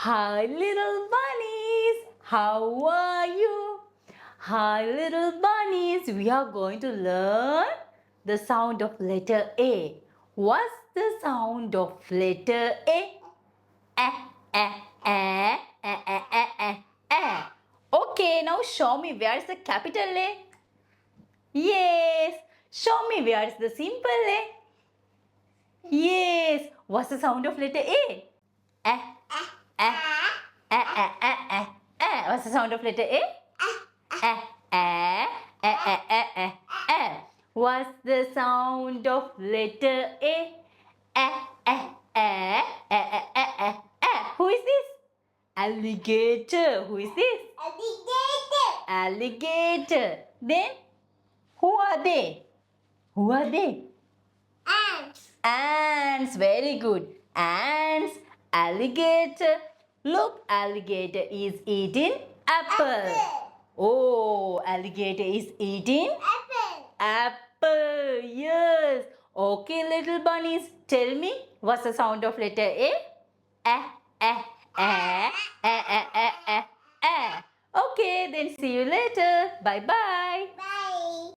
Hi, little bunnies. How are you? Hi, little bunnies. We are going to learn the sound of letter A. What's the sound of letter A? Eh, eh, eh, eh, eh, eh, eh, eh. Okay, now show me where is the capital A? Yes. Show me where is the simple A? Yes. What's the sound of letter A? Eh, eh, eh, eh, eh, eh, eh. What's the sound of letter A? Eh, eh, eh, eh, eh, eh, eh. What's the sound of letter A? Eh, eh, eh, eh, eh, eh, eh, eh. Who is this? Alligator. Who is this? Alligator. Alligator. Then, who are they? Who are they? Ants. Ants. Very good. Ants. Alligator. Look, alligator is eating apple. Oh, alligator is eating Apple. apple. Yes. Okay, little bunnies, tell me what's the sound of letter A? Eh, eh, eh, eh, eh, eh, eh, eh. Okay, then see you later. Bye bye.